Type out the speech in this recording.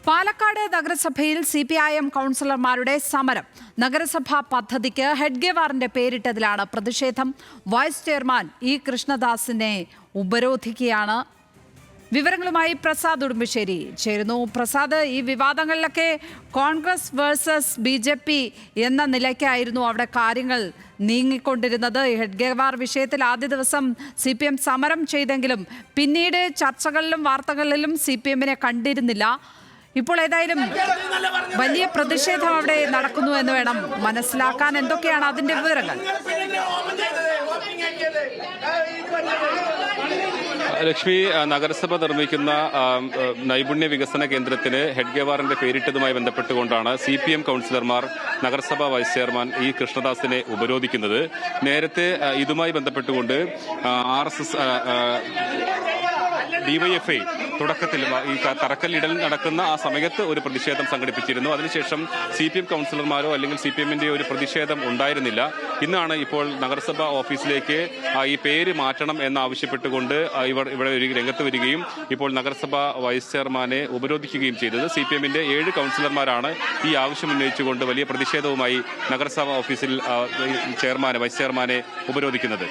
പാലക്കാട് നഗരസഭയിൽ CPIM കൗൺസിലർമാരുടെ സമരം. നഗരസഭാ പദ്ധതിക്ക് ഹെഡ്ഗേവാറിന്റെ പേരിട്ടതിലാണ് പ്രതിഷേധം. വൈസ് ചെയർമാൻ ഇ കൃഷ്ണദാസിനെ ഉപരോധിക്കുകയാണ്. വിവരങ്ങളുമായി പ്രസാദ് ഉടുമ്പശ്ശേരി ചേരുന്നു. പ്രസാദ്, ഈ വിവാദങ്ങളിലൊക്കെ കോൺഗ്രസ് വേഴ്സസ് BJP എന്ന നിലയ്ക്കായിരുന്നു അവിടെ കാര്യങ്ങൾ നീങ്ങിക്കൊണ്ടിരുന്നത്. ഹെഡ്ഗേവാർ വിഷയത്തിൽ ആദ്യ ദിവസം CPM സമരം ചെയ്തെങ്കിലും പിന്നീട് ചർച്ചകളിലും വാർത്തകളിലും CPMനെ കണ്ടിരുന്നില്ല. ഇപ്പോൾ ഏതായാലും വലിയ പ്രതിഷേധം അവിടെ നടക്കുന്നു എന്ന് വേണം മനസ്സിലാക്കാൻ. എന്തൊക്കെയാണ് അതിന്റെ വിവരങ്ങൾ? ലക്ഷ്മി, നഗരസഭ നിർമ്മിക്കുന്ന നൈപുണ്യ വികസന കേന്ദ്രത്തിന് ഹെഡ്ഗേവാറിന്റെ പേരിട്ടതുമായി ബന്ധപ്പെട്ടുകൊണ്ടാണ് CPM കൗൺസിലർമാർ നഗരസഭാ വൈസ് ചെയർമാൻ ഇ കൃഷ്ണദാസിനെ ഉപരോധിക്കുന്നത്. നേരത്തെ ഇതുമായി ബന്ധപ്പെട്ടുകൊണ്ട് RSS DYFI തുടക്കത്തിൽ ഈ തറക്കല്ലിടൽ നടക്കുന്ന ആ സമയത്ത് ഒരു പ്രതിഷേധം സംഘടിപ്പിച്ചിരുന്നു. അതിനുശേഷം CPM കൗൺസിലർമാരോ അല്ലെങ്കിൽ CPMന്റെ ഒരു പ്രതിഷേധം ഉണ്ടായിരുന്നില്ല. ഇന്നാണ് ഇപ്പോൾ നഗരസഭാ ഓഫീസിലേക്ക് ഈ പേര് മാറ്റണം എന്നാവശ്യപ്പെട്ടുകൊണ്ട് ഇവിടെ ഒരു രംഗത്ത് വരികയും ഇപ്പോൾ നഗരസഭാ വൈസ് ചെയർമാനെ ഉപരോധിക്കുകയും ചെയ്തത്. CPMന്റെ 7 കൗൺസിലർമാരാണ് ഈ ആവശ്യം ഉന്നയിച്ചുകൊണ്ട് വലിയ പ്രതിഷേധവുമായി നഗരസഭാ ഓഫീസിൽ വൈസ് ചെയർമാനെ ഉപരോധിക്കുന്നത്.